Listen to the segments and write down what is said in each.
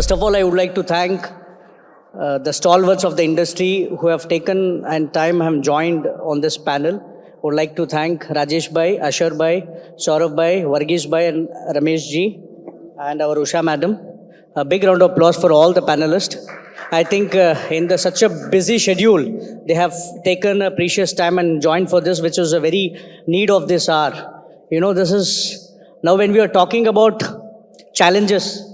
First of all, I would like to thank the stalwarts of the industry who have taken and time have joined on this panel. I would like to thank Rajesh Bhai, Ashar Bhai, Saurabh Bhai, Varghese Bhai and Ramesh Ji and our Usha Madam. A big round of applause for all the panelists. I think in such a busy schedule, they have taken a precious time and joined for this, which was a very need of this hour. You know, this is, now when we are talking about challenges,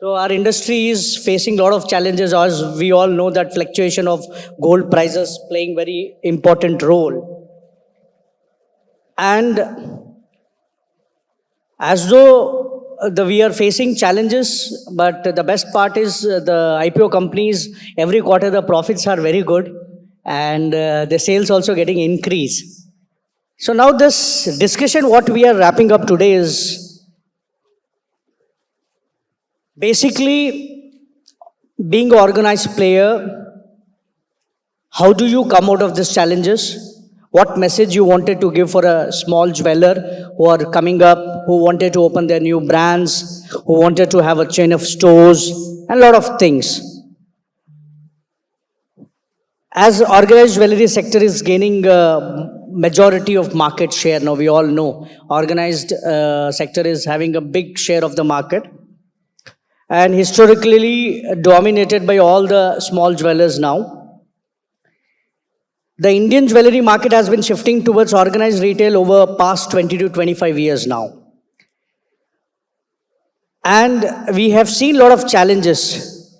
so our industry is facing a lot of challenges, as we all know that fluctuation of gold prices playing very important role. And as though we are facing challenges, but the best part is the IPO companies, every quarter the profits are very good and the sales also getting increase. So now this discussion, what we are wrapping up today is basically being an organized player, how do you come out of these challenges? What message you wanted to give for a small jeweler who are coming up, who wanted to open their new brands, who wanted to have a chain of stores, and a lot of things. As organized jewellery sector is gaining majority of market share, now we all know, organized sector is having a big share of the market and historically dominated by all the small jewelers now. The Indian jewellery market has been shifting towards organized retail over past 20 to 25 years now. And we have seen a lot of challenges.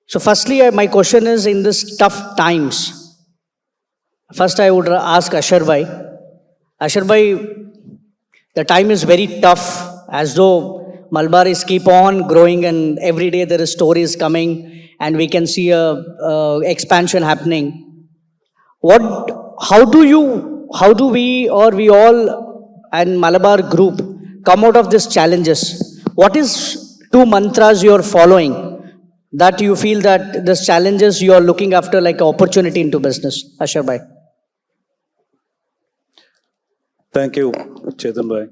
So firstly, my question is, in this tough times, first I would ask Ashar Bhai. Ashar Bhai, the time is very tough, as though Malabar is keep on growing and every day there is stories coming and we can see a expansion happening. How do we or we all and Malabar group come out of these challenges? What is two mantras you are following that you feel that these challenges you are looking after like an opportunity into business? Ashar Bhai. Thank you, Chetan Bhai.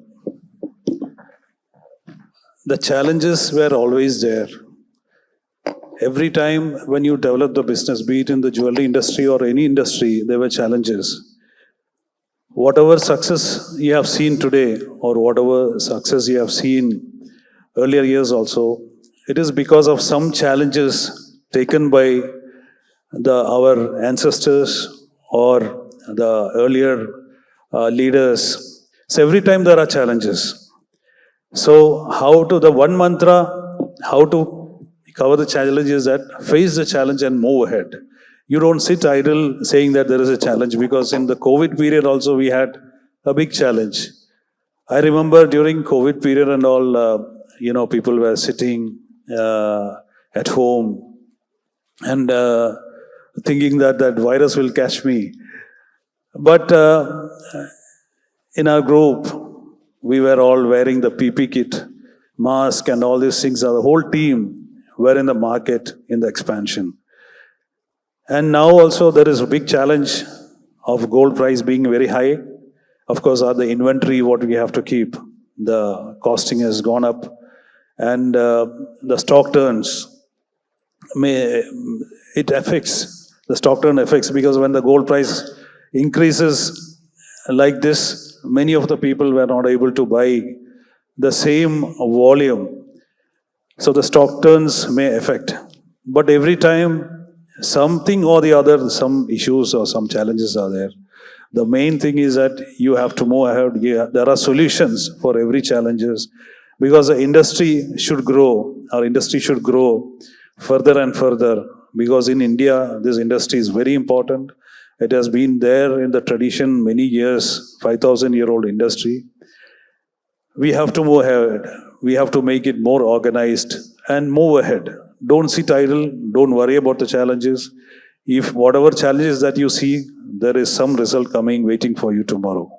The challenges were always there. Every time when you develop the business, be it in the jewelry industry or any industry, there were challenges. Whatever success you have seen today or whatever success you have seen earlier years also, it is because of some challenges taken by our ancestors or the earlier leaders. So every time there are challenges. So the one mantra, how to cover the challenge is that face the challenge and move ahead. You don't sit idle saying that there is a challenge, because in the COVID period also we had a big challenge. I remember during COVID period and all, people were sitting at home and thinking that virus will catch me. But in our group, we were all wearing the PP kit, mask and all these things. The whole team were in the market in the expansion. And now also there is a big challenge of gold price being very high. Of course, the inventory, what we have to keep, the costing has gone up. And the stock turns, it affects, the stock turn affects, because when the gold price increases like this, many of the people were not able to buy the same volume. So the stock turns may affect. But every time something or the other, some issues or some challenges are there. The main thing is that you have to move ahead. There are solutions for every challenges, because the industry should grow. Our industry should grow further and further, because in India, this industry is very important. It has been there in the tradition many years, 5,000-year-old industry. We have to move ahead. We have to make it more organized and move ahead. Don't sit idle. Don't worry about the challenges. If whatever challenges that you see, there is some result coming waiting for you tomorrow.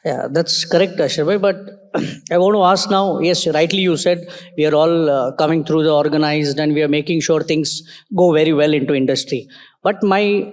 Yeah, that's correct, Ashar Bhai. But I want to ask now, yes, rightly you said, we are all coming through the organized and we are making sure things go very well into industry. But my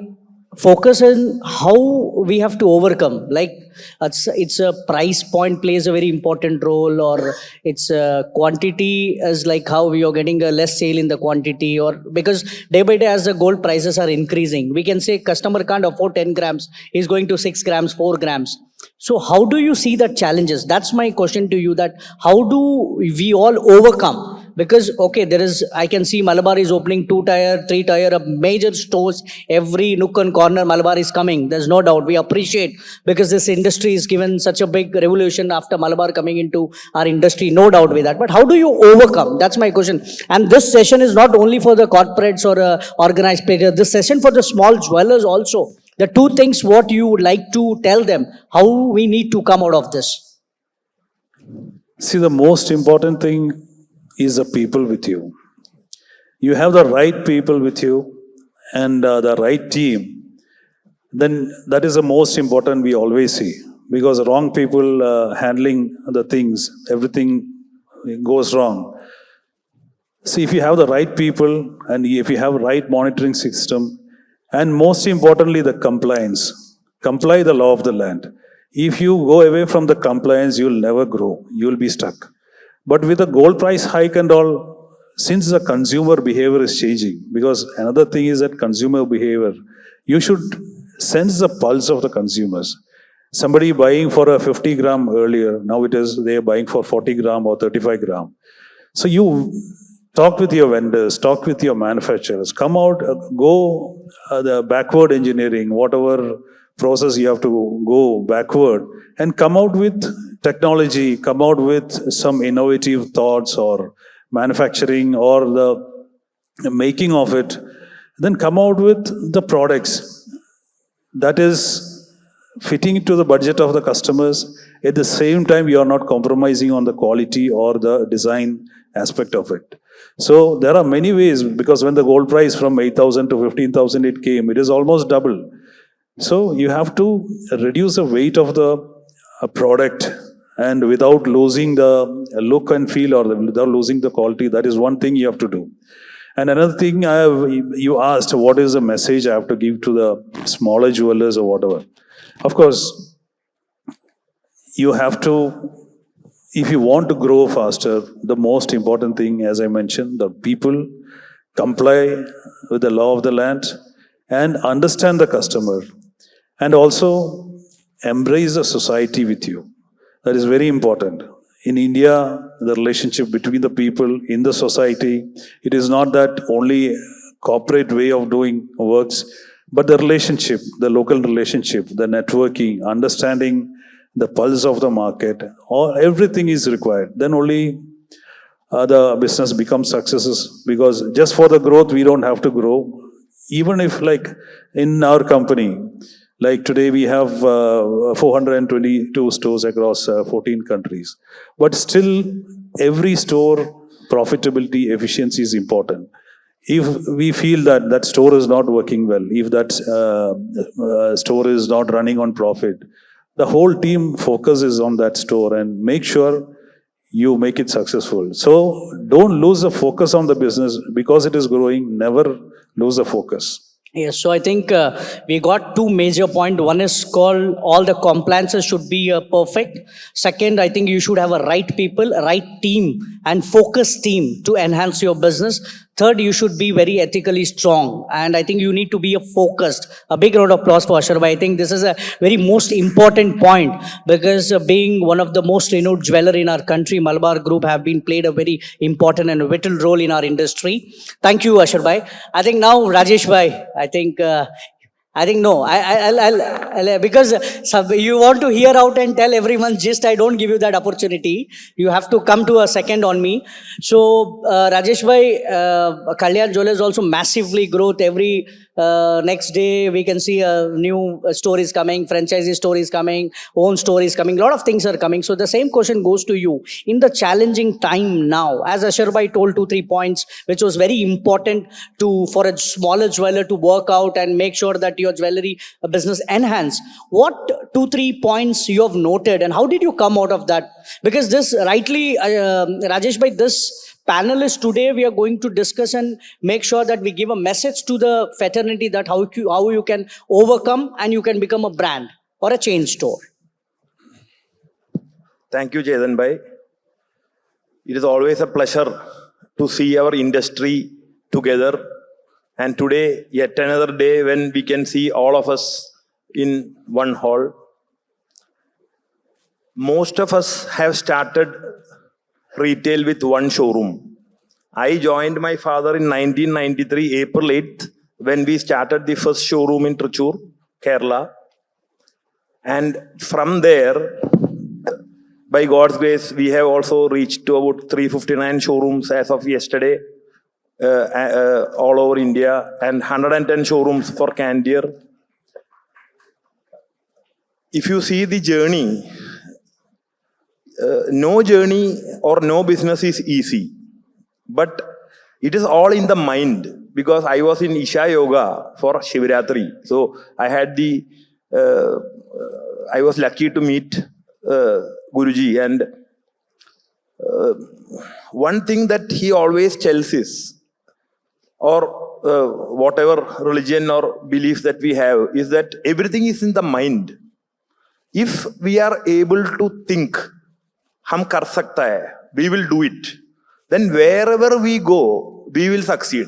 focus on how we have to overcome. Like it's a price point plays a very important role, or it's a quantity is like how we are getting a less sale in the quantity, or because day by day as the gold prices are increasing, we can say customer can't afford 10 grams, he's going to 6 grams, 4 grams. So how do you see the challenges? That's my question to you, that how do we all overcome? Because okay, there is, I can see Malabar is opening 2 tier, 3 tier major stores, every nook and corner Malabar is coming, there's no doubt, we appreciate, because this industry is given such a big revolution after Malabar coming into our industry, no doubt with that. But how do you overcome? That's my question. And this session is not only for the corporates or organized players, this session for the small jewelers also. The two things what you would like to tell them, how we need to come out of this. See, the most important thing is the people with you. You have the right people with you and the right team, then that is the most important we always see. Because wrong people handling the things, everything goes wrong. See, if you have the right people and if you have right monitoring system, and most importantly, the compliance. Comply the law of the land. If you go away from the compliance, you'll never grow. You'll be stuck. But with the gold price hike and all, since the consumer behavior is changing, because another thing is that consumer behavior, you should sense the pulse of the consumers. Somebody buying for a 50 gram earlier, now it is they're buying for 40 gram or 35 gram. So you talk with your vendors, talk with your manufacturers, come out, go the backward engineering, whatever process you have to go backward, and come out with technology, come out with some innovative thoughts or manufacturing or the making of it, then come out with the products that is fitting to the budget of the customers. At the same time, you are not compromising on the quality or the design aspect of it. So there are many ways, because when the gold price from 8,000 to 15,000 it came, it is almost double. So you have to reduce the weight of the product and without losing the look and feel or without losing the quality. That is one thing you have to do. And another thing you asked, what is the message I have to give to the smaller jewelers or whatever. Of course, you have to, if you want to grow faster, the most important thing, as I mentioned, the people comply with the law of the land and understand the customer and also embrace the society with you. That is very important. In India, the relationship between the people in the society, it is not that only corporate way of doing works, but the relationship, the local relationship, the networking, understanding the pulse of the market, all everything is required. Then only the business becomes successes, because just for the growth, we don't have to grow. Even if like in our company, like today we have 422 stores across 14 countries. But still, every store profitability, efficiency is important. If we feel that that store is not working well, if that store is not running on profit, the whole team focuses on that store and make sure you make it successful. So don't lose the focus on the business because it is growing. Never lose the focus. Yes, so I think we got two major points. One is called all the compliances should be perfect. Second, I think you should have a right people, a right team and focused team to enhance your business. Third, you should be very ethically strong. And I think you need to be focused. A big round of applause for Ashar Bhai. I think this is a very most important point, because being one of the most renowned jeweler in our country, Malabar Group have been played a very important and vital role in our industry. Thank you, Ashar Bhai. I think now Rajesh Bhai, I think no, I'll because you want to hear out and tell everyone gist, I don't give you that opportunity. You have to come to a second on me. So Rajesh Bhai, Kalyan Jewellers also massively growth. Every next day we can see a new store is coming, franchisee store is coming, own store is coming, a lot of things are coming. So the same question goes to you. In the challenging time now, as Ashar Bhai told 2-3 points, which was very important for a smaller jeweler to work out and make sure that your jewelry business enhance. What 2-3 points you have noted, and how did you come out of that? Because this rightly, Rajesh bhai, this panelists today we are going to discuss and make sure that we give a message to the fraternity that how you can overcome and you can become a brand or a chain store. Thank you, Chetan bhai. It is always a pleasure to see our industry together. And today, yet another day when we can see all of us in one hall. Most of us have started retail with one showroom. I joined my father in 1993, April 8th, when we started the first showroom in Tricur, Kerala. And from there, by God's grace, we have also reached to about 359 showrooms as of yesterday, all over India, and 110 showrooms for Candere. If you see the journey, no journey or no business is easy, but it is all in the mind, because I was in Isha Yoga for Shivratri. So I had I was lucky to meet Guruji, and one thing that he always tells is, or whatever religion or belief that we have, is that everything is in the mind. If we are able to think, hum kar sakta hai, we will do it. Then wherever we go, we will succeed.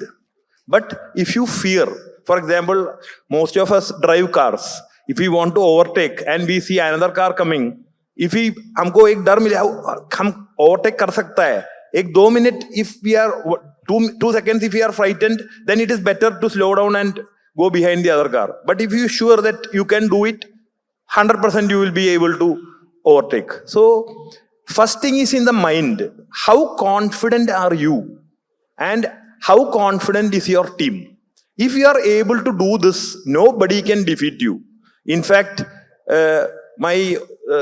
But if you fear, for example, most of us drive cars. If we want to overtake and we see another car coming, if we हमको एक डर मिले, हम overtake कर सकता है. एक 2 minute, if we are 2 seconds, if we are frightened, then it is better to slow down and go behind the other car. But if you are sure that you can do it, 100% you will be able to overtake. So first thing is in the mind. How confident are you? And how confident is your team? If you are able to do this, nobody can defeat you. In fact, my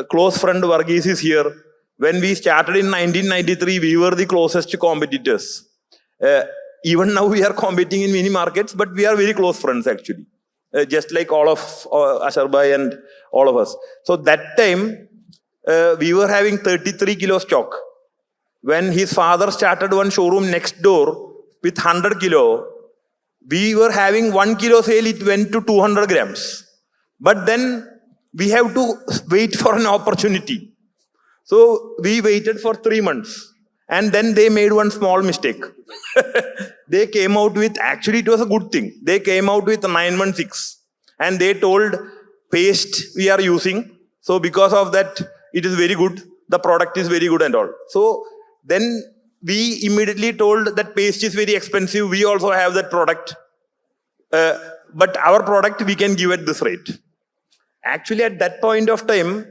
close friend Varghese is here. When we started in 1993, we were the closest competitors. Even now we are competing in many markets, but we are very close friends actually. Just like all of Asharbai and all of us. So that time, we were having 33 kilo stock. When his father started one showroom next door with 100 kilo, we were having 1 kilo sale, it went to 200 grams. But then we have to wait for an opportunity. So we waited for 3 months. And then they made one small mistake. They came out with, actually it was a good thing. They came out with 916. And they told, paste we are using. So because of that, it is very good. The product is very good and all. So then we immediately told that paste is very expensive. We also have that product. But our product we can give at this rate. Actually, at that point of time,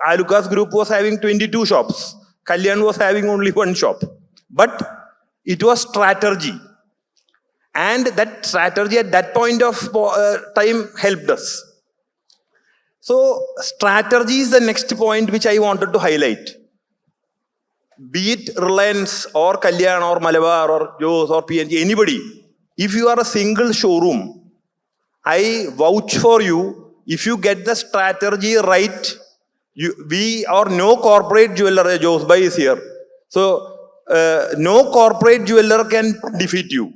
Alukas group was having 22 shops. Kalyan was having only 1 shop. But it was strategy. And that strategy at that point of time helped us. So strategy is the next point which I wanted to highlight. Be it Reliance or Kalyan or Malabar or Joe's or PNG, anybody. If you are a single showroom, I vouch for you. If you get the strategy right, we are no corporate jeweler. Joe's Bhai is here. So no corporate jeweler can defeat you.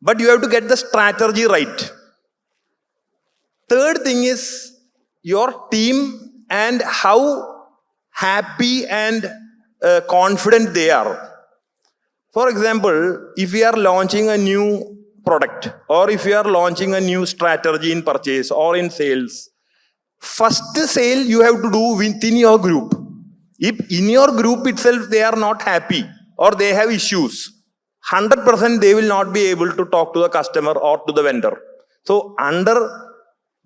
But you have to get the strategy right. Third thing is your team and how happy and confident they are. For example, if we are launching a new product or if you are launching a new strategy in purchase or in sales, first sale you have to do within your group. If in your group itself they are not happy or they have issues, 100% they will not be able to talk to the customer or to the vendor. So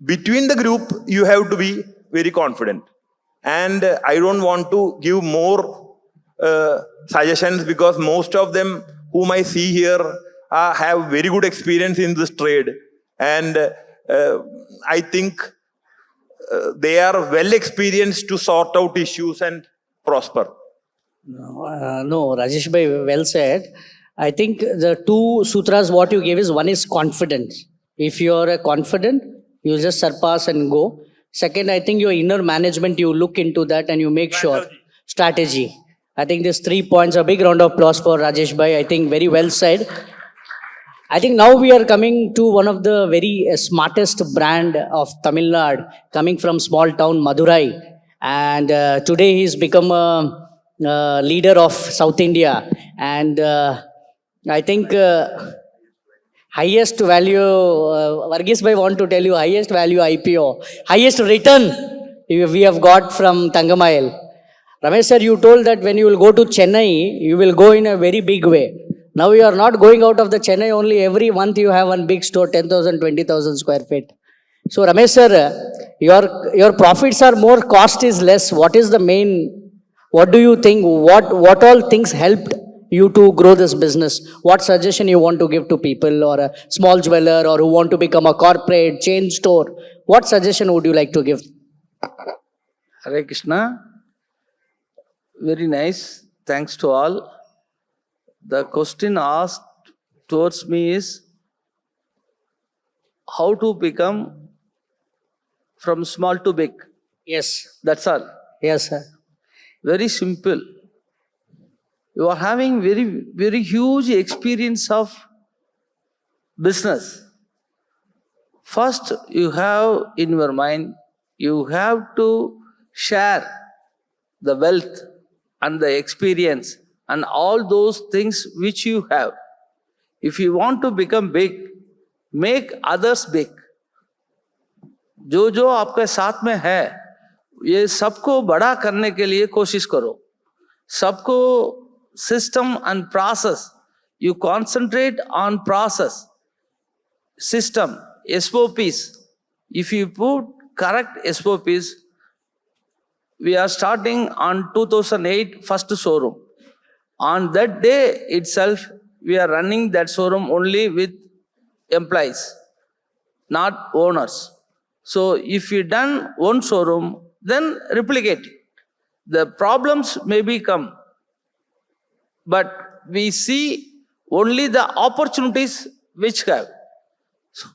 between the group, you have to be very confident. And I don't want to give more suggestions because most of them whom I see here have very good experience in this trade. And I think they are well experienced to sort out issues and prosper. No, Rajesh bhai, well said. I think the 2 sutras what you gave is, one is confidence. If you are confident, you just surpass and go. Second, I think your inner management, you look into that and you make sure. Strategy. I think these 3 points, a big round of applause for Rajesh Bhai. I think very well said. I think now we are coming to one of the very smartest brand of Tamil Nadu, coming from small town Madurai. And today he's become a, leader of South India. And I think highest value, Varghese Bhai want to tell you, highest value IPO, highest return we have got from Thangamayil. Ramesh sir, you told that when you will go to Chennai, you will go in a very big way. Now you are not going out of the Chennai only. Every month you have one big store, 10,000, 20,000 square feet. So Ramesh sir, your profits are more, cost is less. What is the main, what do you think, what all things helped you to grow this business? What suggestion you want to give to people or a small jeweler or who want to become a corporate chain store? What suggestion would you like to give? Hare Krishna. Very nice. Thanks to all. The question asked towards me is how to become from small to big. Yes. That's all. Yes, sir. Very simple. You are having very huge experience of business. First, you have in your mind, you have to share the wealth and the experience and all those things which you have. If you want to become big, make others big. जो जो आपके साथ में है, ये सबको बड़ा करने के लिए कोशिश करो. सबको system and process. You concentrate on process, system, SOPs. If you put correct SOPs, we are starting on 2008 first showroom. On that day itself, we are running that showroom only with employees, not owners. So if you done one showroom, then replicate. The problems maybe come, but we see only the opportunities which have. So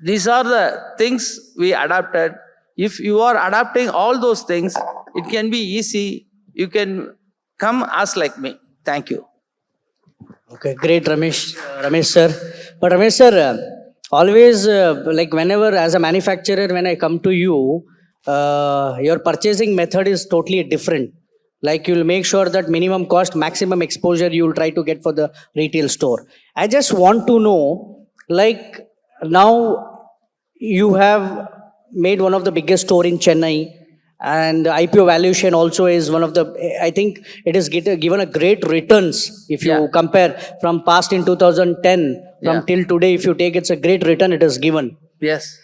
these are the things we adapted. If you are adapting all those things, it can be easy. You can come as like me. Thank you. Okay, great, Ramesh sir. But Ramesh sir, always like whenever as a manufacturer, when I come to you, your purchasing method is totally different. Like you'll make sure that minimum cost, maximum exposure you'll try to get for the retail store. I just want to know, like now you have made one of the biggest store in Chennai, and IPO valuation also is one of the, I think it is given a great returns if you compare from past in 2010 from till today. If you take, it's a great return it is given. Yes.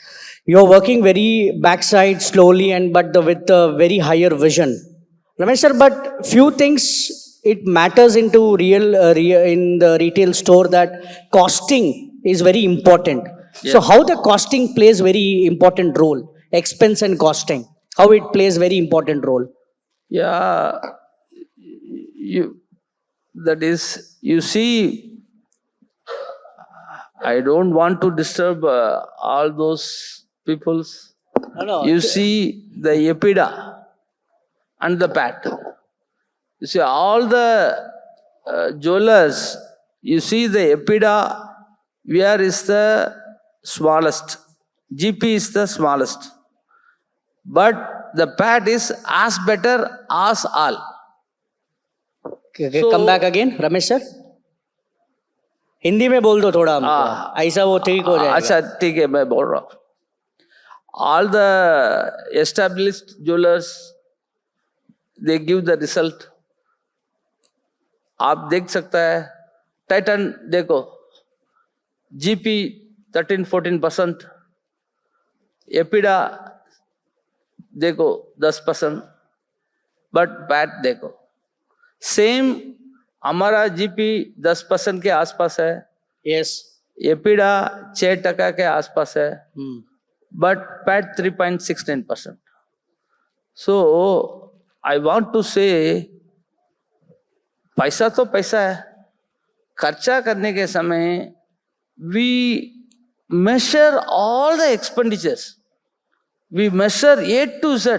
You're working very backside slowly and with a very higher vision. Ramesh sir, but few things it matters into in the retail store, that costing is very important. So how the costing plays very important role, expense and costing, how it plays very important role. Yeah, you see, I don't want to disturb all those peoples. No. You see the EPIDA and the PAT. You see all the jewelers, you see the EPIDA, where is the smallest? GP is the smallest. But the PAT is as better as all. Okay, come back again, Ramesh sir. Hindi में बोल दो थोड़ा हमको, ऐसा वो ठीक हो जाएगा. अच्छा ठीक है, मैं बोल रहा हूँ. All the established jewelers, they give the result. आप देख सकता है, टाइटन देखो, GP 13-14%, एपिडा देखो 10%, बट पैट देखो सेम, हमारा जीपी 10% के आसपास है. Yes. एपिडा 6% के आसपास है, बट पैट 3.69%. So I want to say, पैसा तो पैसा है, खर्चा करने के समय we measure all the expenditures. We measure A to Z,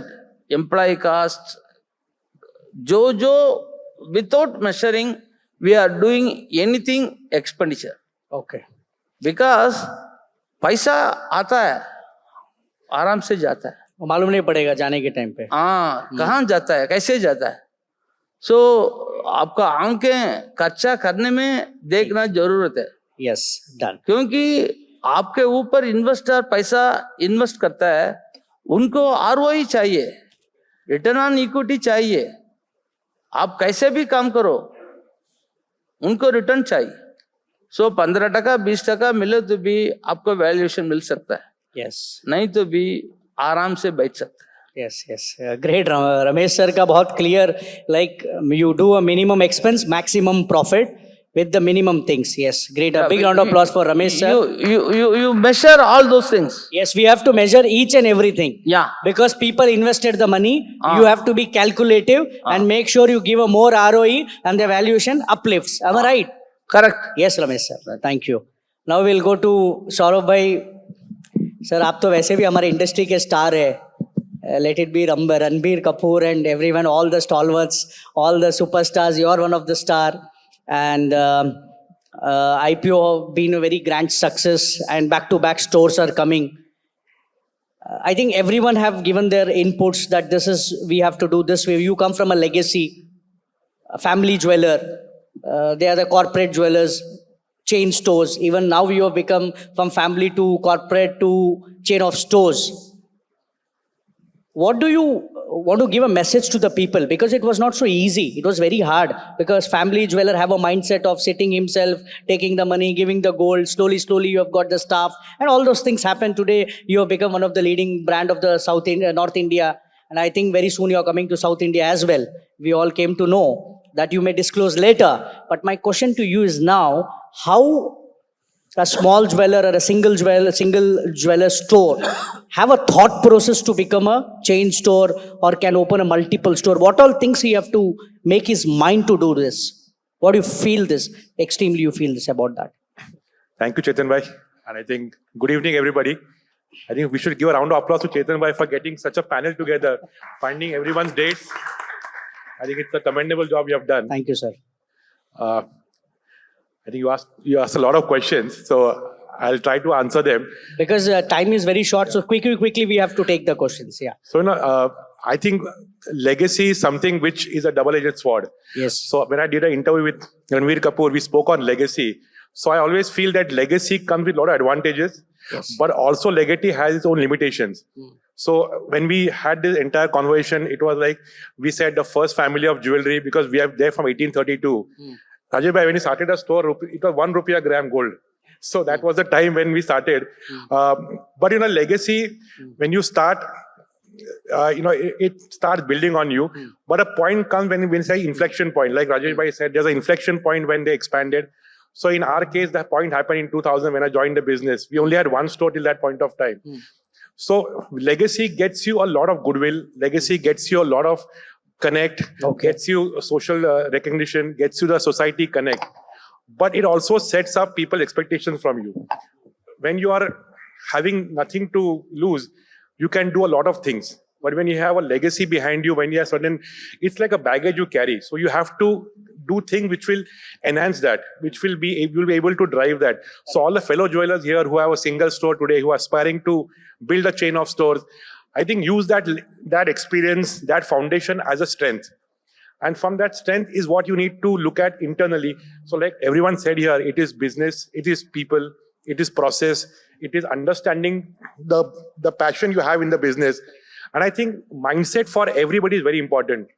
employee costs, without measuring, we are doing anything expenditure. Okay. Because पैसा आता है, आराम से जाता है. मालूम नहीं पड़ेगा जाने के टाइम पे. हाँ, कहाँ जाता है, कैसे जाता है. सो आपका आंखें खर्चा करने में देखना जरूरत है. Yes, done. क्योंकि आपके ऊपर इन्वेस्टर पैसा इन्वेस्ट करता है, उनको आरओआई चाहिए, रिटर्न ऑन इक्विटी चाहिए. आप कैसे भी काम करो, उनको रिटर्न चाहिए. सो 15% 20% मिले तो भी आपको वैल्यूएशन मिल सकता है. Yes. नहीं तो भी आराम से बेच सकता है. Yes, yes. Great, Ramesh sir का बहुत clear, like you do a minimum expense, maximum profit with the minimum things. Yes, great. A big round of applause for Ramesh sir. You measure all those things. Yes, we have to measure each and everything. Yeah. Because people invested the money, you have to be calculative and make sure you give a more ROE and the valuation uplifts. Am I right? Correct. Yes, Ramesh sir. Thank you. Now we'll go to Saurabh bhai. Sir, आप तो वैसे भी हमारे industry के star है. Let it be Ranbir Kapoor and everyone, all the stalwarts, all the superstars. You are one of the star, and IPO been a very grand success, and back-to-back stores are coming. I think everyone have given their inputs that this is, we have to do this way. You come from a legacy, a family jeweler. They are the corporate jewelers, chain stores. Even now you have become from family to corporate to chain of stores. What do you want to give a message to the people? Because it was not so easy. It was very hard because family jeweler have a mindset of sitting himself, taking the money, giving the gold. Slowly you have got the staff and all those things happen. Today you have become one of the leading brand of the North India. And I think very soon you are coming to South India as well. We all came to know that you may disclose later. But my question to you is now, how a small jeweler or a single jeweler store have a thought process to become a chain store or can open a multiple store? What all things he have to make his mind to do this? What do you feel this? Extremely you feel this about that? Thank you, Chetan bhai. And I think, good evening, everybody. I think we should give a round of applause to Chetan bhai for getting such a panel together, finding everyone's dates. I think it's a commendable job you have done. Thank you, sir. I think you asked a lot of questions, so I'll try to answer them. Because time is very short, so quickly we have to take the questions. Yeah. So, I think legacy is something which is a double-edged sword. Yes. So when I did an interview with Ranbir Kapoor, we spoke on legacy. So I always feel that legacy comes with a lot of advantages, yes, but also legacy has its own limitations. So when we had this entire conversation, it was like we said the first family of jewelry because we are there from 1832. Rajesh bhai, when he started a store, it was 1 rupee a gram gold. So that was the time when we started. But legacy, when you start, it starts building on you. But a point comes when we say inflection point. Like Rajesh bhai said, there's an inflection point when they expanded. So in our case, that point happened in 2000 when I joined the business. We only had one store till that point of time. So legacy gets you a lot of goodwill. Legacy gets you a lot of connect, gets you social recognition, gets you the society connect. But it also sets up people expectations from you. When you are having nothing to lose, you can do a lot of things. But when you have a legacy behind you, when you have certain, it's like a baggage you carry. So you have to do things which will enhance that, which will be, you'll be able to drive that. So all the fellow jewelers here who have a single store today, who are aspiring to build a chain of stores, I think use that experience, that foundation as a strength. And from that strength is what you need to look at internally. So like everyone said here, it is business, it is people, it is process, it is understanding the passion you have in the business. And I think mindset for everybody is very important.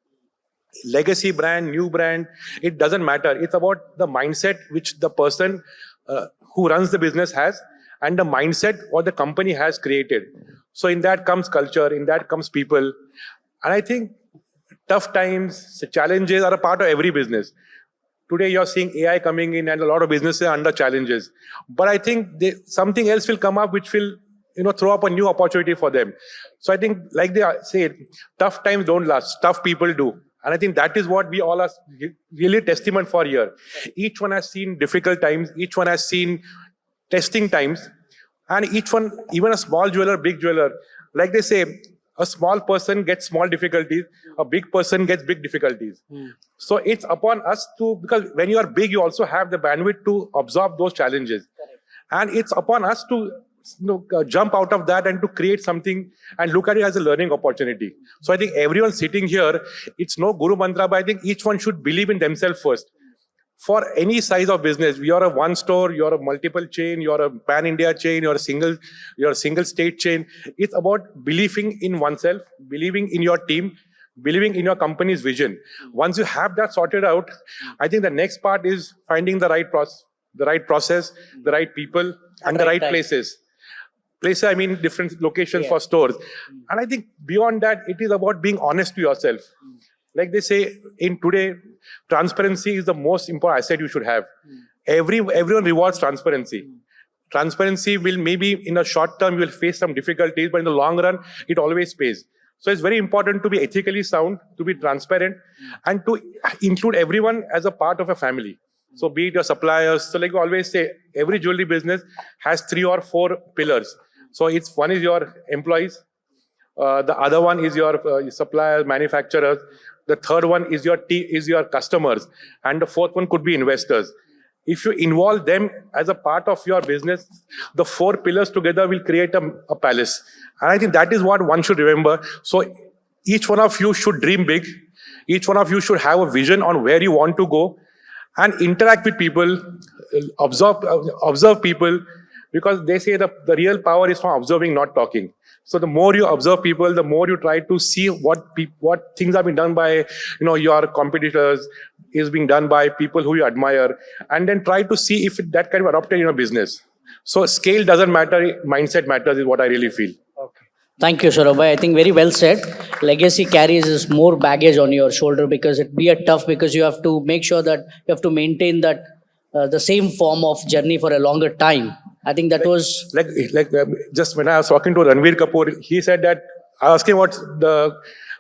Legacy brand, new brand, it doesn't matter. It's about the mindset which the person who runs the business has and the mindset what the company has created. So in that comes culture, in that comes people. And I think tough times, challenges are a part of every business. Today you're seeing AI coming in and a lot of businesses are under challenges. But I think something else will come up which will throw up a new opportunity for them. So I think like they say, tough times don't last, tough people do. And I think that is what we all are really testament for here. Each one has seen difficult times, each one has seen testing times. And each one, even a small jeweler, big jeweler, like they say, a small person gets small difficulties, a big person gets big difficulties. So it's upon us to, because when you are big, you also have the bandwidth to absorb those challenges. And it's upon us to jump out of that and to create something and look at it as a learning opportunity. So I think everyone sitting here, it's no guru mantra, but I think each one should believe in themselves first. For any size of business, you're a one store, you're a multiple chain, you're a pan-India chain, you're a single state chain. It's about believing in oneself, believing in your team, believing in your company's vision. Once you have that sorted out, I think the next part is finding the right process, the right people, and the right places. Places, I mean different locations for stores. And I think beyond that, it is about being honest to yourself. Like they say in today, transparency is the most important asset you should have. Everyone rewards transparency. Transparency will maybe in a short term, you will face some difficulties, but in the long run, it always pays. So it's very important to be ethically sound, to be transparent, and to include everyone as a part of a family. So be it your suppliers. So like we always say, every jewelry business has 3 or 4 pillars. So one is your employees. The other one is your suppliers, manufacturers. The third one is your customers. And the fourth one could be investors. If you involve them as a part of your business, the 4 pillars together will create a palace. And I think that is what one should remember. So each one of you should dream big. Each one of you should have a vision on where you want to go and interact with people, observe people, because they say the real power is from observing, not talking. So the more you observe people, the more you try to see what things are being done by your competitors, is being done by people who you admire, and then try to see if that can be adopted in your business. So scale doesn't matter, mindset matters is what I really feel. Okay. Thank you, Saurabh. I think very well said. Legacy carries more baggage on your shoulder because it be a tough, because you have to make sure that you have to maintain that the same form of journey for a longer time. I think that was just when I was talking to Ranveer Kapoor, he said that I asked him what's the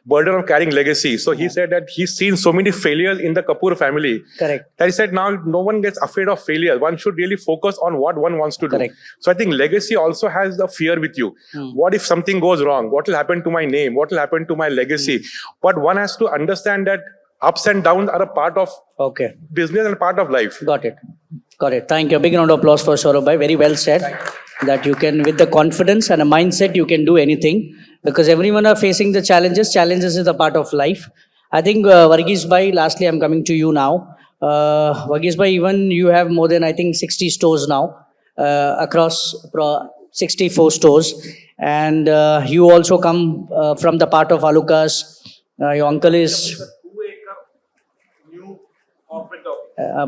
burden of carrying legacy. So he said that he's seen so many failures in the Kapoor family. correct. That he said now no one gets afraid of failure. One should really focus on what one wants to do. Correct. So I think legacy also has the fear with you. What if something goes wrong? What will happen to my name? What will happen to my legacy? But one has to understand that ups and downs are a part of business and part of life. Got it. Thank you. A big round of applause for Saurabh. Very well said. That you can, with the confidence and a mindset, you can do anything, because everyone are facing the challenges. Challenges is a part of life. I think Varghese Bhai, lastly, I'm coming to you now. Varghese Bhai, even you have more than, I think, 60 stores now, across 64 stores. And you also come from the part of Alucas. Your uncle is...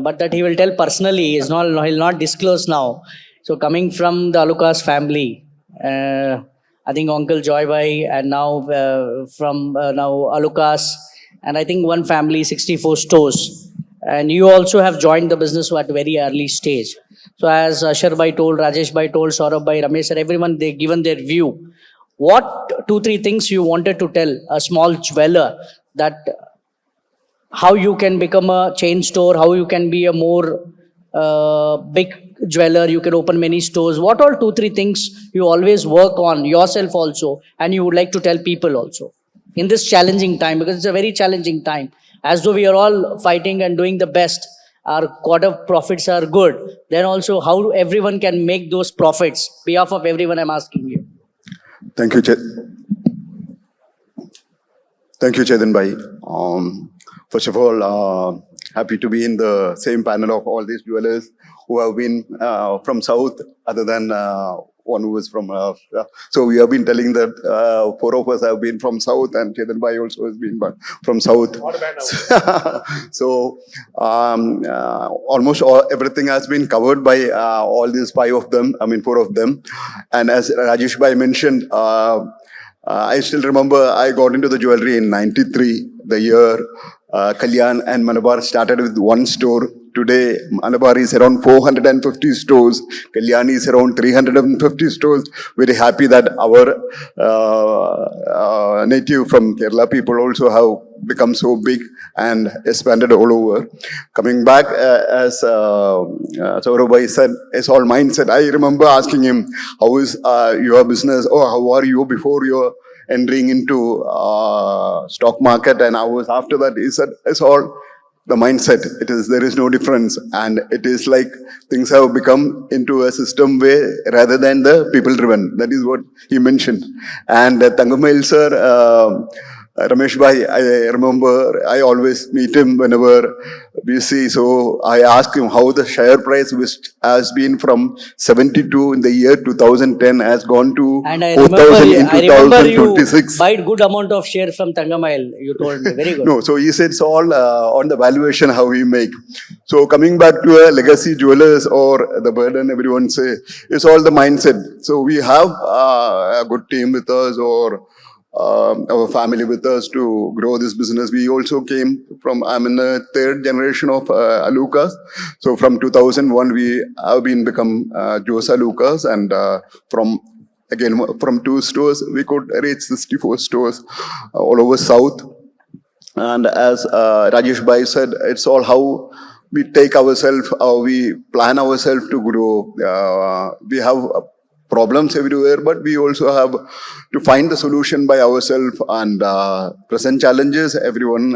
but that he will tell personally, he'll not disclose now. So coming from the Alucas family, I think Uncle Joy Bhai, and now from now Alucas, and I think one family, 64 stores. And you also have joined the business at a very early stage. So as Ashar Bhai told, Rajesh Bhai told, Saurabh Bhai, Ramesh sir, everyone, they given their view. What 2-3 things you wanted to tell a small jeweler, that how you can become a chain store, how you can be a more big jeweler, you can open many stores. What all 2-3 things you always work on yourself also, and you would like to tell people also in this challenging time, because it's a very challenging time. As though we are all fighting and doing the best, our quarter profits are good. Then also how everyone can make those profits. Behalf of everyone, I'm asking you. Thank you, Chetan Bhai. First of all, happy to be in the same panel of all these jewelers who have been from South, other than one who was from... so we have been telling that 4 of us have been from South, and Chetan Bhai also has been from South. So almost everything has been covered by all these 4 of them. And as Rajesh Bhai mentioned, I still remember I got into the jewelry in '93, the year Kalyan and Malabar started with 1 store. Today, Malabar is around 450 stores. Kalyan is around 350 stores. Very happy that our native from Kerala people also have become so big and expanded all over. Coming back, as Saurabhai said, it's all mindset. I remember asking him, how is your business, or how are you before you're entering into stock market, and hours after that. He said it's all the mindset. There is no difference, and it is like things have become into a system way rather than the people driven. That is what he mentioned. And Tangamail sir, Ramesh bhai, I remember I always meet him whenever we see. So I asked him how the share price, which has been from 72 in the year 2010, has gone to And I 4,000 in remember you 2026. buy good amount of share from Tangamail. You told me very good. No, so he said it's all on the valuation how we make. So coming back to a legacy jewelers or the burden everyone say, it's all the mindset. So we have a good team with us, or our family with us to grow this business. We also came from, I'm in the third generation of Alucas. So from 2001, we have become Jos Alucas, and from 2 stores, we could reach 64 stores all over South. And as Rajesh bhai said, it's all how we take ourselves, how we plan ourselves to grow. We have problems everywhere, but we also have to find the solution by ourselves. And present challenges, everyone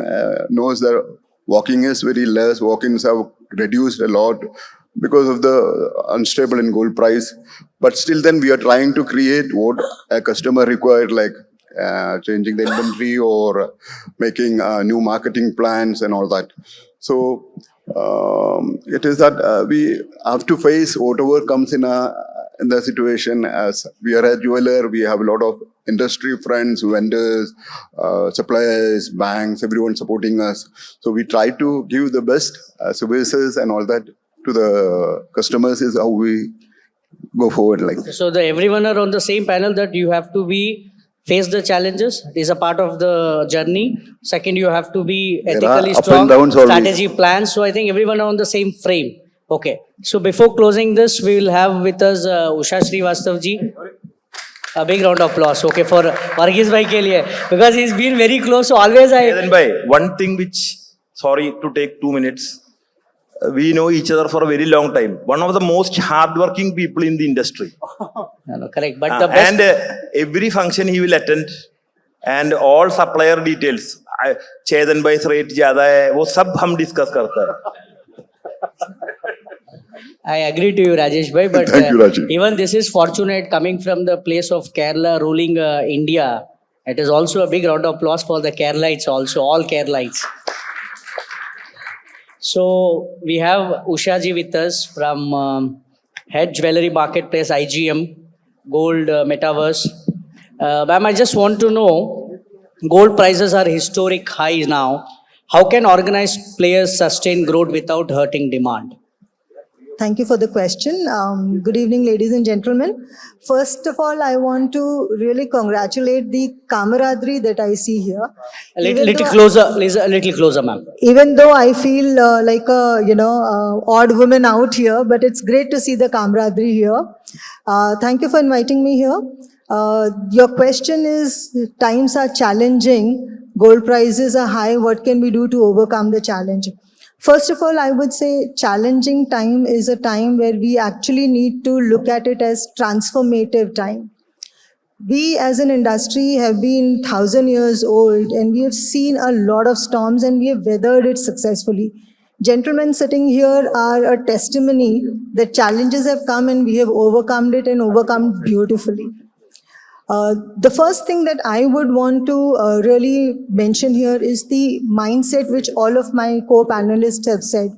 knows that walking is very less. Walk-ins have reduced a lot because of the unstable in gold price. But still then we are trying to create what a customer required, like changing the inventory or making new marketing plans and all that. So it is that we have to face whatever comes in the situation. As we are a jeweler, we have a lot of industry friends, vendors, suppliers, banks, everyone supporting us. So we try to give the best services and all that to the customers is how we go forward like that. So everyone are on the same panel that you have to face the challenges. It is a part of the journey. Second, you have to be ethically up and strong, downs always. strategy plans. So I think everyone are on the same frame. Okay. So before closing this, we will have with us Usha Shrivastava ji. A big round of applause. Okay, for Varghese bhai ke liye, because he's been very close. So always Chetan bhai, one thing which, sorry to take 2 minutes. We know each other for a very long time. One of the most hardworking people in the industry. No, correct. But the best. And every function he will attend, and all supplier details. Chetan bhai's rate ज़्यादा है, वो सब हम discuss करते हैं. I agree to you, Rajesh bhai. But Thank you, Rajesh. even this is fortunate coming from the place of Kerala ruling India. It is also a big round of applause for the Keralites also, all Keralites. So we have Usha ji with us from Head Jewellery Marketplace, IGM, Gold Metaverse. Ma'am, I just want to know, gold prices are historic highs now. How can organized players sustain growth without hurting demand? Thank you for the question. Good evening, ladies and gentlemen. First of all, I want to really congratulate the camaraderie that I see here. A little closer, ma'am. Even though I feel like a odd woman out here, but it's great to see the camaraderie here. Thank you for inviting me here. Your question is, times are challenging, gold prices are high, what can we do to overcome the challenge? First of all, I would say challenging time is a time where we actually need to look at it as transformative time. We as an industry have been 1,000 years old, and we have seen a lot of storms and we have weathered it successfully. Gentlemen sitting here are a testimony that challenges have come and we have overcome it and overcome beautifully. The first thing that I would want to really mention here is the mindset which all of my co-panelists have said.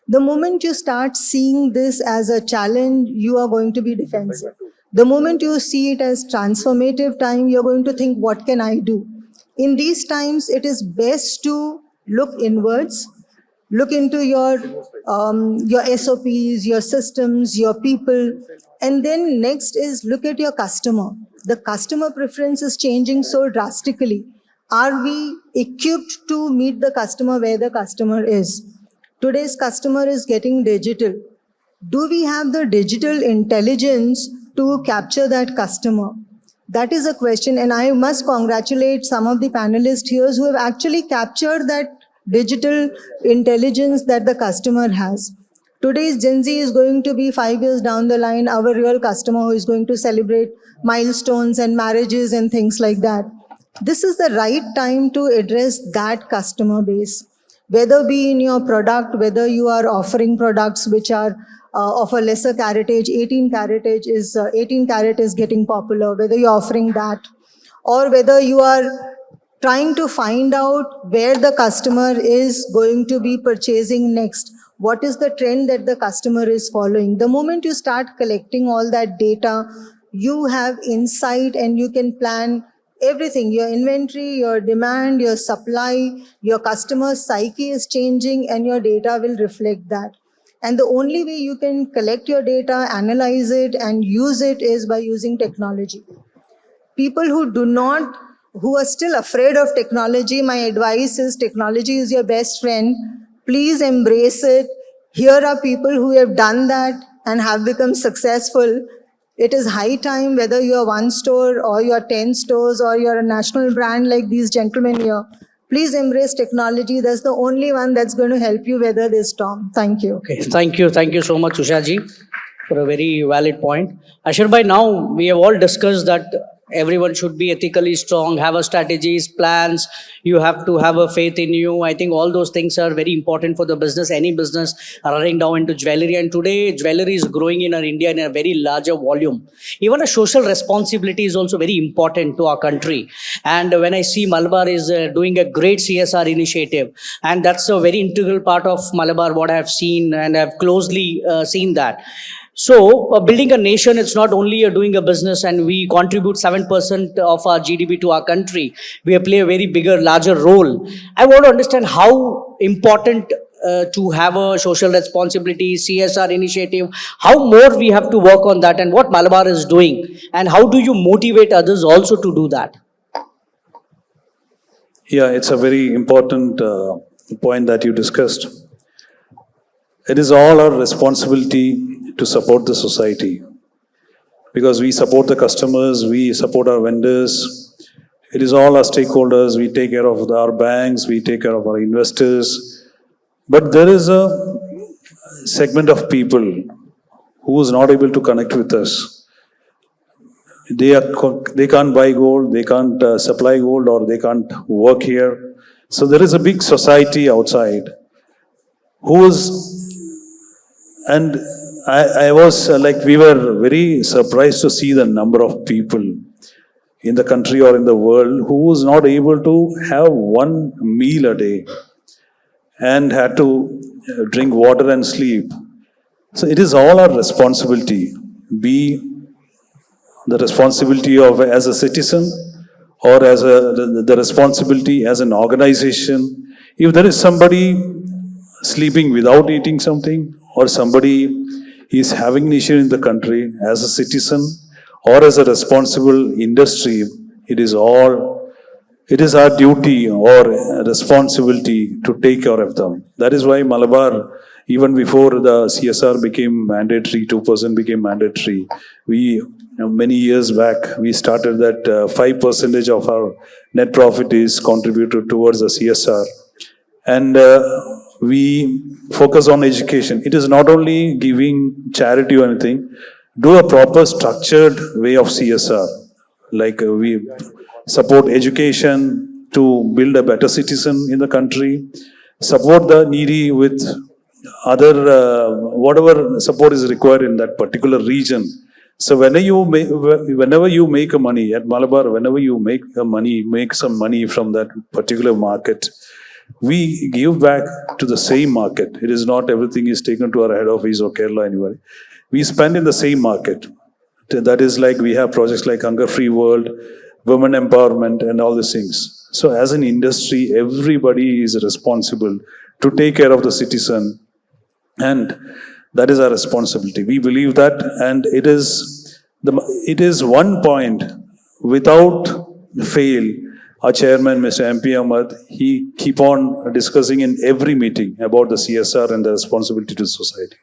The moment you start seeing this as a challenge, you are going to be defensive. The moment you see it as transformative time, you're going to think, what can I do? In these times, it is best to look inwards, look into your SOPs, your systems, your people, and then next is look at your customer. The customer preference is changing so drastically. Are we equipped to meet the customer where the customer is? Today's customer is getting digital. Do we have the digital intelligence to capture that customer? That is a question, and I must congratulate some of the panelists here who have actually captured that digital intelligence that the customer has. Today's Gen Z is going to be 5 years down the line, our real customer who is going to celebrate milestones and marriages and things like that. This is the right time to address that customer base. Whether be in your product, whether you are offering products which are of a lesser caratage, 18 carat is getting popular, whether you're offering that, or whether you are trying to find out where the customer is going to be purchasing next. What is the trend that the customer is following? The moment you start collecting all that data, you have insight and you can plan everything, your inventory, your demand, your supply, your customer's psyche is changing and your data will reflect that. And the only way you can collect your data, analyze it and use it is by using technology. People who are still afraid of technology, my advice is technology is your best friend. Please embrace it. Here are people who have done that and have become successful. It is high time, whether you are one store or you are 10 stores or you are a national brand like these gentlemen here, please embrace technology. That's the only one that's going to help you weather this storm. Thank you. Okay, thank you so much, Usha ji, for a very valid point. Ashar bhai, now we have all discussed that everyone should be ethically strong, have a strategies, plans. You have to have a faith in you. I think all those things are very important for the business. Any business running down into jewelry, and today jewelry is growing in our India in a very larger volume. Even a social responsibility is also very important to our country. And when I see Malabar is doing a great CSR initiative, and that's a very integral part of Malabar, what I have seen, and I've closely seen that. So, building a nation, it's not only doing a business, and we contribute 7% of our GDP to our country. We play a very bigger, larger role. I want to understand how important to have a social responsibility, CSR initiative, how more we have to work on that, and what Malabar is doing, and how do you motivate others also to do that? Yeah, it's a very important point that you discussed. It is all our responsibility to support the society, because we support the customers, we support our vendors. It is all our stakeholders. We take care of our banks, we take care of our investors. But there is a segment of people who is not able to connect with us. They can't buy gold, they can't supply gold, or they can't work here. So there is a big society outside who is, and I was we were very surprised to see the number of people in the country or in the world who was not able to have one meal a day and had to drink water and sleep. So it is all our responsibility, be the responsibility of as a citizen or as the responsibility as an organization. If there is somebody sleeping without eating something, or somebody is having an issue in the country, as a citizen or as a responsible industry, it is our duty or responsibility to take care of them. That is why Malabar, even before the CSR became mandatory, 2% became mandatory, many years back, we started that 5% of our net profit is contributed towards the CSR. And we focus on education. It is not only giving charity or anything. Do a proper structured way of CSR. We support education to build a better citizen in the country, support the needy with other, whatever support is required in that particular region. So whenever you make a money at Malabar, whenever you make some money from that particular market, we give back to the same market. It is not everything is taken to our head office or Kerala anywhere. We spend in the same market. That is we have projects like Hunger Free World, women empowerment and all these things. So as an industry, everybody is responsible to take care of the citizen, and that is our responsibility. We believe that, and it is one point without fail Our chairman, Mr. MP Ahmad, he keep on discussing in every meeting about the CSR and the responsibility to society.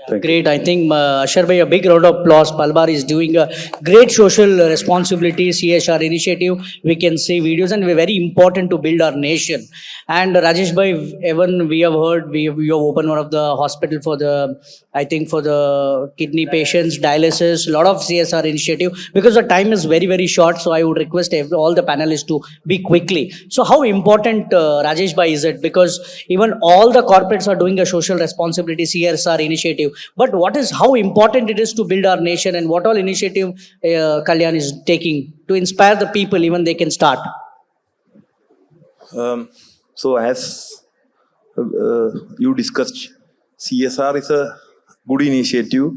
Thank you. Great. I think Ashar bhai, a big round of applause. Malabar is doing a great social responsibility CSR initiative. We can see videos and very important to build our nation. And Rajesh bhai, even we have heard you have opened one of the hospital for the, I think for the kidney patients, dialysis, a lot of CSR initiative. Because the time is very short, so I would request all the panelists to be quickly. So how important Rajesh bhai is it? Because even all the corporates are doing a social responsibility CSR initiative. But how important it is to build our nation, and what all initiative Kalyan is taking to inspire the people, even they can start. So as you discussed, CSR is a good initiative,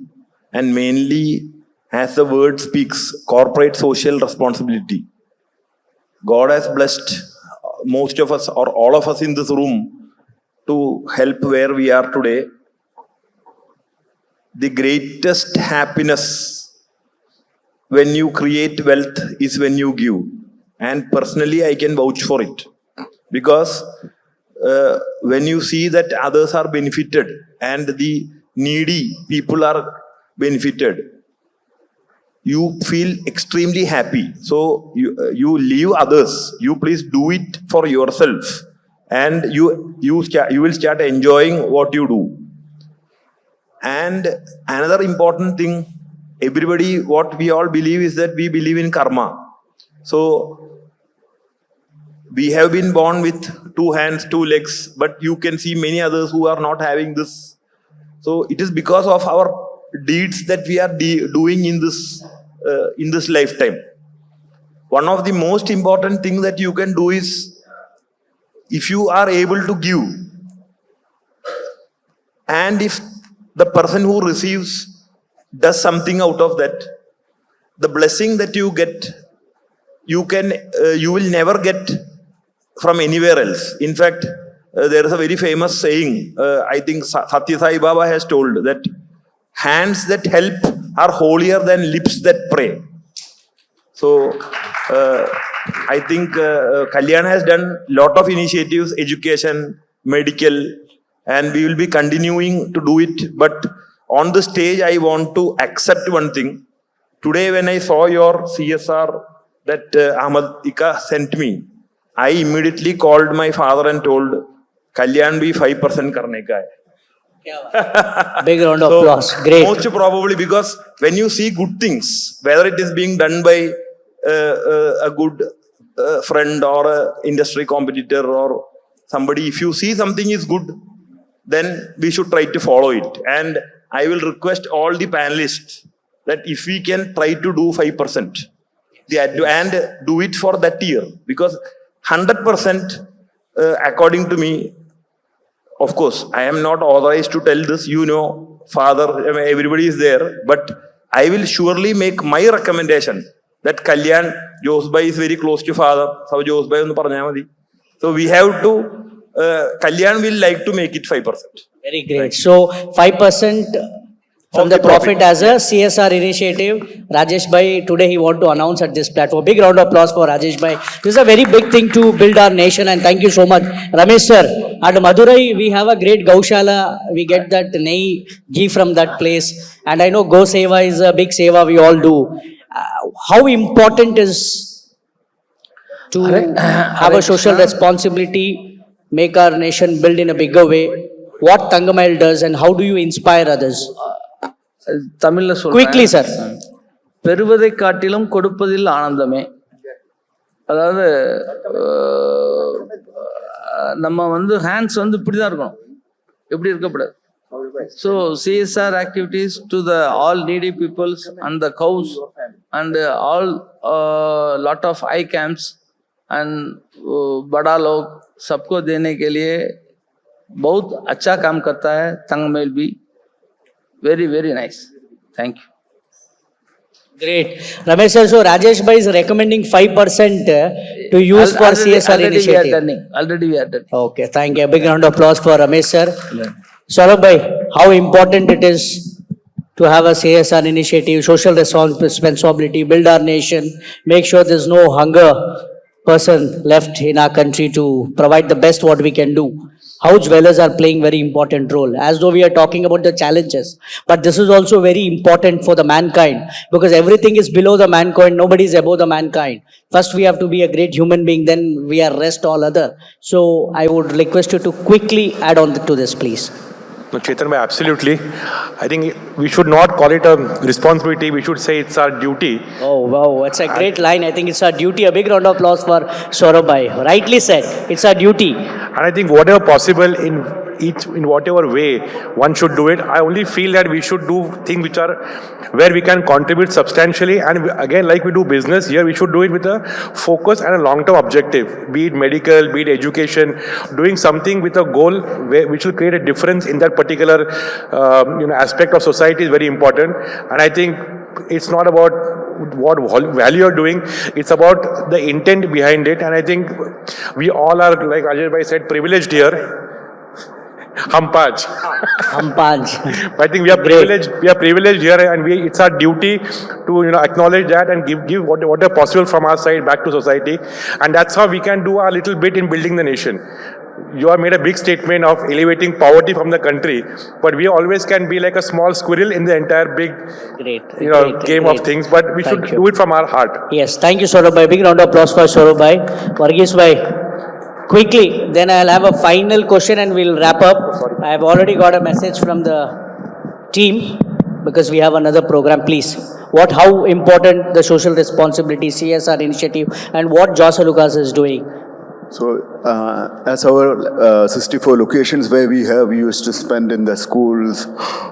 and mainly, as the word speaks, corporate social responsibility. God has blessed most of us or all of us in this room to help where we are today. The greatest happiness when you create wealth is when you give. And personally, I can vouch for it. Because when you see that others are benefited and the needy people are benefited, you feel extremely happy. So you leave others. You please do it for yourself. And you will start enjoying what you do. And another important thing, everybody, what we all believe is that we believe in karma. So we have been born with 2 hands, 2 legs, but you can see many others who are not having this. So it is because of our deeds that we are doing in this lifetime. One of the most important things that you can do is, if you are able to give, and if the person who receives does something out of that, the blessing that you get, you will never get from anywhere else. In fact, there is a very famous saying, I think Satya Sai Baba has told, that hands that help are holier than lips that pray. So I think Kalyan has done a lot of initiatives, education, medical, and we will be continuing to do it. But on the stage, I want to accept one thing. Today, when I saw your CSR that Ahmad Ika sent me, I immediately called my father and told, Kalyan bhi 5% karne ka hai. Big round of applause. Great. Most probably because when you see good things, whether it is being done by a good friend or an industry competitor or somebody, if you see something is good, then we should try to follow it. And I will request all the panelists that if we can try to do 5%, and do it for that year. Because 100%, according to me, of course, I am not authorized to tell this, father, everybody is there, but I will surely make my recommendation that Kalyan, Josbhai is very close to father, so Josbhai onnu parnja madi. So we have to, Kalyan will like to make it 5%. Very great. So 5% from the profit as a CSR initiative. Rajesh bhai, today he want to announce at this platform. Big round of applause for Rajesh bhai. This is a very big thing to build our nation, and thank you so much. Ramesh sir, at Madurai we have a great Gaushala. We get that ghee from that place. And I know Go Seva is a big seva we all do. How important is to have a social responsibility, make our nation build in a bigger way? What Tangamail does, and how do you inspire others? தமிழ்ல சொல்றேன். Quickly, sir. பெறுவதை காட்டிலும் கொடுப்பதில் ஆனந்தமே. அதாவது நம்ம hands இப்படிதான் இருக்கணும், எப்படி இருக்கக்கூடாது. So CSR activities to the all needy peoples and the cows and all lot of eye camps and बड़ा लोग सबको देने के लिए बहुत अच्छा काम करता है तंगमेल भी. Very, very nice. Thank you. Great. Ramesh sir, so Rajesh bhai is recommending 5% to use for CSR initiative. Already we are done. Okay, thank you. A big round of applause for Ramesh sir. Saurabh bhai, how important it is to have a CSR initiative, social responsibility, build our nation, make sure there's no hunger. person left in our country to provide the best what we can do. How jewelers are playing very important role, as though we are talking about the challenges. But this is also very important for the mankind, because everything is below the mankind, nobody is above the mankind. First we have to be a great human being, then we are rest all other. So I would request you to quickly add on to this, please. No, Chetan, absolutely. I think we should not call it a responsibility. We should say it's our duty. Oh, wow, it's a great line. I think it's our duty. A big round of applause for Saurabh bhai. Rightly said, it's our duty. And I think whatever possible in whatever way one should do it. I only feel that we should do things which are where we can contribute substantially. And again, like we do business here, we should do it with a focus and a long-term objective. Be it medical, be it education, doing something with a goal which will create a difference in that particular aspect of society is very important. And I think it's not about what value you're doing, it's about the intent behind it. And I think we all are, like Rajesh bhai said, privileged here. Hampaj. I think we are privileged. We are privileged here, and it's our duty to acknowledge that and give whatever possible from our side back to society. And that's how we can do our little bit in building the nation. You have made a big statement of elevating poverty from the country, but we always can be like a small squirrel in the entire big game of things. But we should do it from our heart. Yes, thank you, Saurabh bhai. Big round of applause for Saurabh bhai. Varghese bhai. Quickly, then I'll have a final question and we'll wrap up. I have already got a message from the team because we have another program. Please, how important the social responsibility, CSR initiative, and what Jos Lucas is doing. So, as our 64 locations where we used to spend in the schools,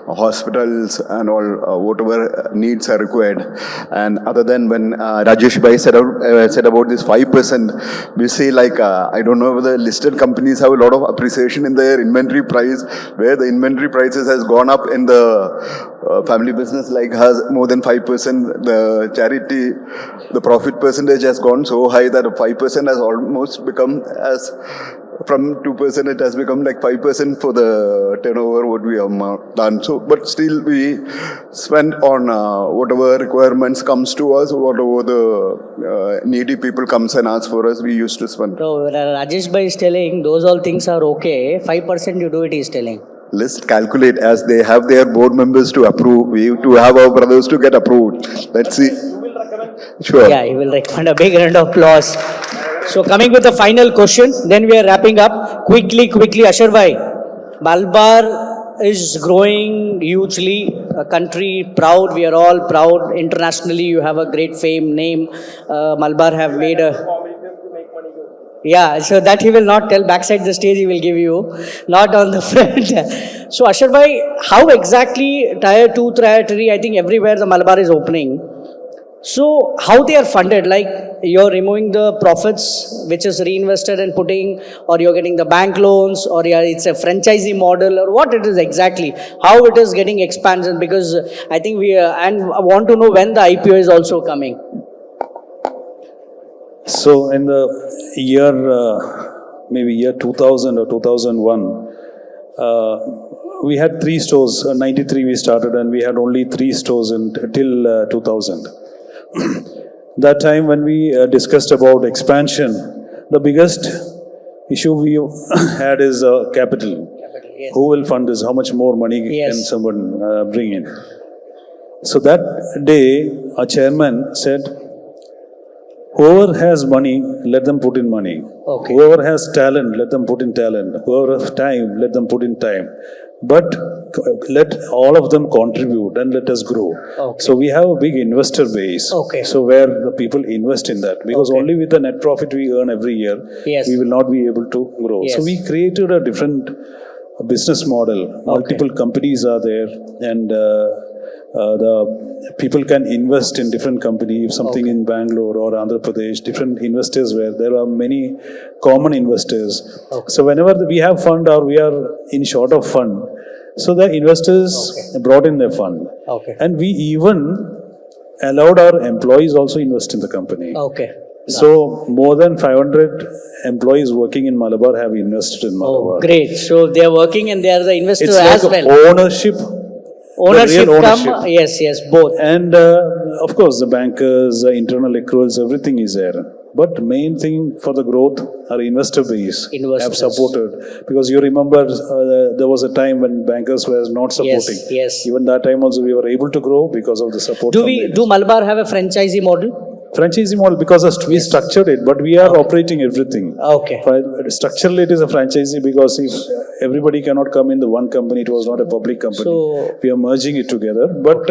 hospitals, and all whatever needs are required. And other than when Rajesh bhai said about this 5%, we say I don't know whether listed companies have a lot of appreciation in their inventory price, where the inventory prices has gone up in the family business has more than 5%. The charity, the profit percentage has gone so high that 5% has almost become as from 2% it has become like 5% for the turnover what we have done. So, but still we spend on whatever requirements comes to us, whatever the needy people comes and ask for us, we used to spend. So Rajesh bhai is telling those all things are okay. 5% you do it, he is telling. Let's calculate as they have their board members to approve. We have to have our brothers to get approved. Let's see. Sure. Yeah, he will recommend. A big round of applause. So coming with the final question, then we are wrapping up. Quickly, Ashar bhai. Malabar is growing hugely. A country proud. We are all proud. Internationally, you have a great fame, name. Malabar have made a... Yeah, so that he will not tell. Backside the stage he will give you, not on the front. So Ashar bhai, how exactly Tier 2, Tier 3, I think everywhere the Malabar is opening. So how they are funded? Like you're removing the profits which is reinvested and putting, or you're getting the bank loans, or it's a franchisee model, or what it is exactly? How it is getting expansion? Because I think and I want to know when the IPO is also coming. So in the year, maybe year 2000 or 2001, we had 3 stores. 93 we started, and we had only 3 stores till 2000. That time when we discussed about expansion, the biggest issue we had is capital. Yes. Who will fund this? How much more money can someone bring in? So that day, our chairman said, whoever has money, let them put in money. Okay. Whoever has talent, let them put in talent. Whoever has time, let them put in time. But let all of them contribute and let us grow. Okay. So we have a big investor base. Okay. So where the people invest in that. Because only with the net profit we earn every year, we will not be able to grow. Yes. So we created a different business model. Multiple companies are there, and the people can invest in different companies. If something in Bangalore or Andhra Pradesh, different investors where there are many common investors. So whenever we have fund or we are in short of fund, so the investors brought in their fund. And we even allowed our employees also invest in the company. So more than 500 employees working in Malabar have invested in Malabar. Oh, great. So they are working and they are the investors It's as like well. Ownership. Ownership real come, ownership. yes, both. And of course the bankers, internal accruals, everything is there. But main thing for the growth, our investor base have Investors. supported. Because you remember there was a time when bankers were not supporting. yes. Even that time also we were able to grow because of the support. Do from we the do Malabar have a franchisee model? franchisee model, because we structured it, but we are operating everything. Okay. Structurally, it is a franchisee because if everybody cannot come in the one company, it was not a public company. So- we are merging it together, but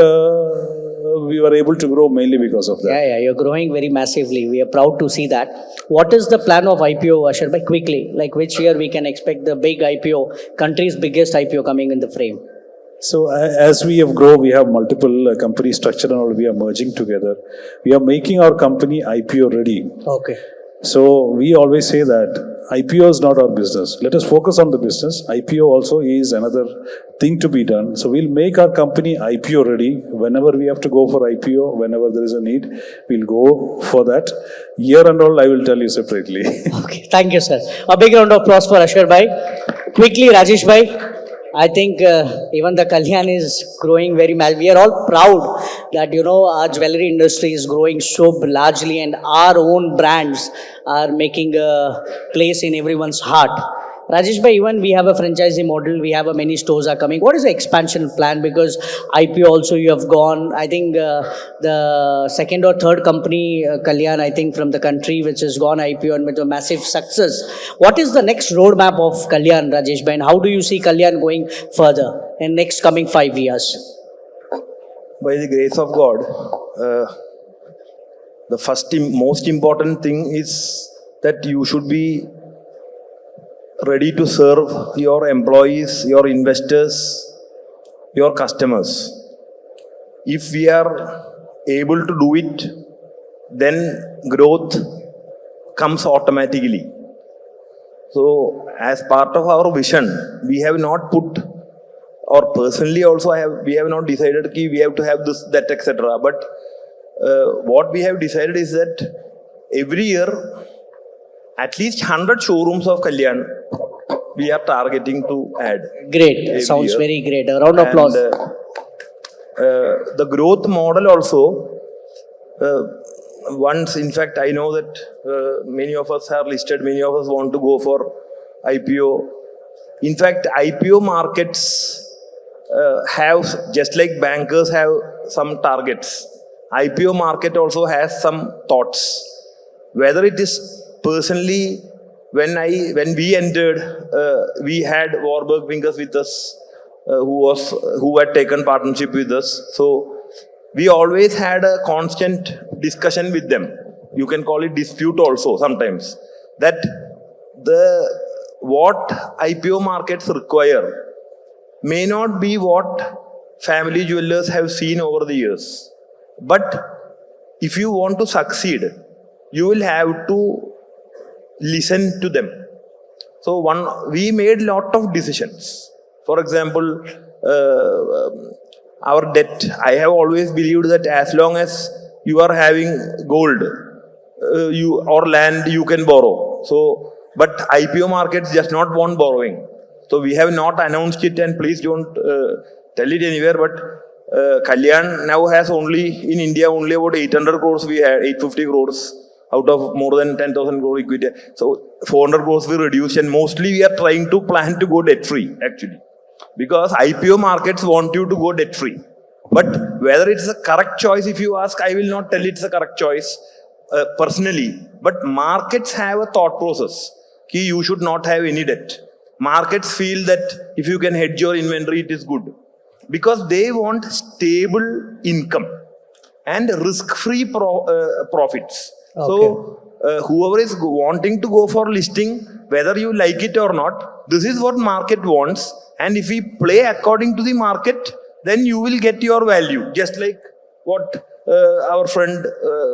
we were able to grow mainly because of that. Yeah, you're growing very massively. We are proud to see that. What is the plan of IPO, Ashar bhai? Quickly, like which year we can expect the big IPO, country's biggest IPO coming in the frame? So as we have grown, we have multiple company structure and all, we are merging together. We are making our company IPO ready. Okay. So we always say that IPO is not our business. Let us focus on the business. IPO also is another thing to be done. So we'll make our company IPO ready. Whenever we have to go for IPO, whenever there is a need, we'll go for that. Year and all, I will tell you separately. Okay, thank you, sir. A big round of applause for Ashar bhai. Quickly, Rajesh bhai. I think even the Kalyan is growing very much. We are all proud that, our jewelry industry is growing so largely and our own brands are making a place in everyone's heart. Rajesh bhai, even we have a franchisee model, we have many stores are coming. What is the expansion plan? Because IPO also you have gone, I think the second or third company, Kalyan, I think from the country which has gone IPO and with a massive success. What is the next roadmap of Kalyan, Rajesh bhai, and how do you see Kalyan going further in next coming 5 years? By the grace of God, the most important thing is that you should be ready to serve your employees, your investors, your customers. If we are able to do it, then growth comes automatically. So, as part of our vision, we have not put, or personally also we have not decided that we have to have this, that, etc. But what we have decided is that every year, at least 100 showrooms of Kalyan we are targeting to add. Great, sounds year. very great. A round of applause. And, the growth model also, once, in fact, I know that many of us are listed, many of us want to go for IPO. In fact, IPO markets have, just like bankers have some targets, IPO market also has some thoughts. Whether it is personally, when we entered, we had Warburg Pincus with us, who had taken partnership with us. So we always had a constant discussion with them. You can call it dispute also sometimes. That what IPO markets require may not be what family jewelers have seen over the years. But if you want to succeed, you will have to listen to them. So we made lot of decisions. For example, our debt, I have always believed that as long as you are having gold or land, you can borrow. So, but IPO markets just not want borrowing. So we have not announced it, and please don't tell it anywhere, but Kalyan now has in India only about 800 crores we had, 850 crores out of more than 10,000 crore equity. So 400 crores we reduced, and mostly we are trying to plan to go debt free actually. Because IPO markets want you to go debt free. But whether it's a correct choice, if you ask, I will not tell it's a correct choice personally. But markets have a thought process. You should not have any debt. Markets feel that if you can hedge your inventory, it is good. Because they want stable income and risk-free profits. Okay. So whoever is wanting to go for listing, whether you like it or not, this is what market wants. And if we play according to the market, then you will get your value, just like what our friend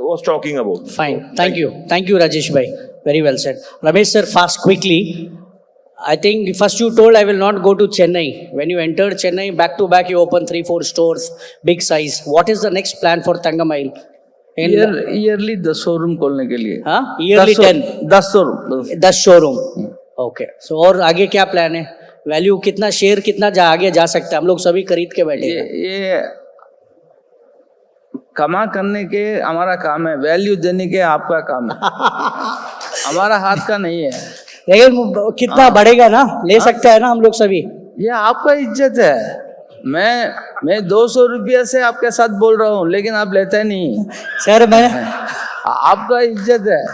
was talking about. Fine. Thank you. Thank you, Rajesh bhai. Very well said. Ramesh sir, fast, quickly. I think first you told I will not go to Chennai. When you entered Chennai, back to back you opened 3-4 stores, big size. What is the next plan for Tangamail? Yearly 10 showroom खोलने के लिए. हाँ? Yearly 10. 10 showroom. 10 showroom. Okay. So और आगे क्या plan है? Value कितना, share कितना आगे जा सकता है? हम लोग सभी खरीद के बैठे हैं. ये कमा करने के हमारा काम है, वैल्यू देने के आपका काम है, हमारा हाथ का नहीं है। लेकिन कितना बढ़ेगा ना, ले सकते हैं ना हम लोग सभी। ये आपका इज्जत है। मैं 200 रुपया से आपके साथ बोल रहा हूँ, लेकिन आप लेते नहीं। सर मैं आपका इज्जत है।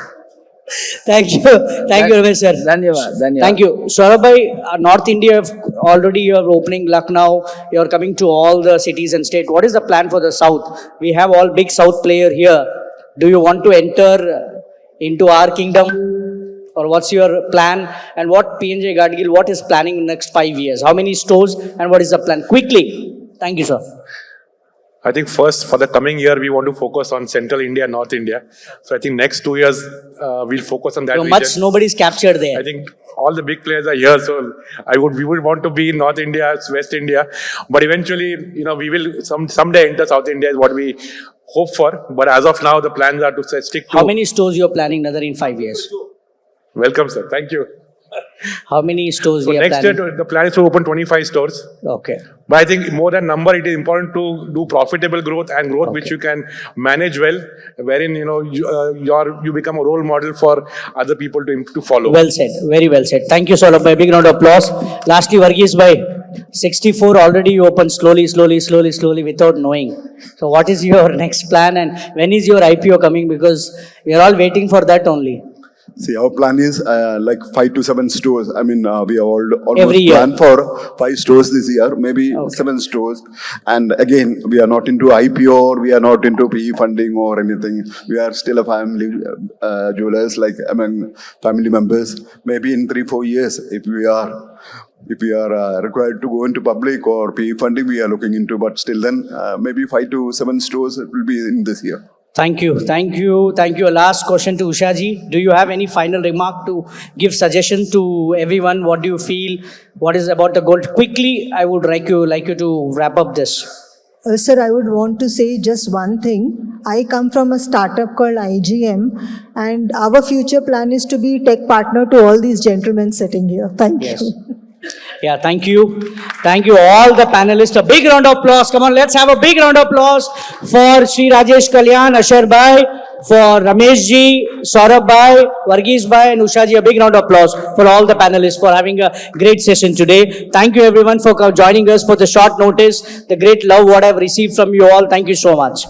थैंक यू रमेश सर, धन्यवाद धन्यवाद। थैंक यू सौरभ भाई। North India already you are opening Lucknow, you are coming to all the cities and state. What is the plan for the south? We have all big south player here. Do you want to enter into our kingdom, or what's your plan? And what PNJ Gadgil, what is planning in next 5 years? How many stores and what is the plan? Quickly. Thank you, sir. I think first for the coming year, we want to focus on Central India, North India. So I think next 2 years, we'll focus on that So region. much nobody's captured there. I think all the big players are here, so we would want to be in North India, West India, but eventually, we will someday enter South India is what we hope for. But as of now, the plans are to stick to. How many stores you are planning another in 5 years? Welcome, sir. Thank you. How many stores So we are next planning? year, the plan is to open 25 stores. Okay. But I think more than number, it is important to do profitable growth and growth which you can manage well, wherein you become a role model for other people to follow. Well said. Very well said. Thank you, Saurabh bhai. Big round of applause. Lastly, Varghese bhai, 64 already you open slowly without knowing. So what is your next plan and when is your IPO coming? Because we are all waiting for that only. See, our plan is like 5 to 7 stores. I mean, we have almost Every year. planned for 5 stores this year, maybe Okay. 7 stores. And again, we are not into IPO or we are not into PE funding or anything. We are still a family jewelers, like among family members. Maybe in 3-4 years, if we are required to go into public or PE funding, we are looking into. But still then, maybe 5 to 7 stores will be in this year. Thank you. A last question to Usha ji. Do you have any final remark to give suggestion to everyone? What do you feel? What is about the gold? Quickly, I would like you to wrap up this. Sir, I would want to say just one thing. I come from a startup called IGM, and our future plan is to be tech partner to all these gentlemen sitting here. Thank Yes. you. Yeah, thank you. Thank you all the panelists. A big round of applause. Come on, let's have a big round of applause for Shri Rajesh Kalyan, Ashar Bhai, for Ramesh ji, Saurabh Bhai, Varghese Bhai and Usha ji. A big round of applause for all the panelists for having a great session today. Thank you everyone for joining us for the short notice. The great love what I've received from you all. Thank you so much.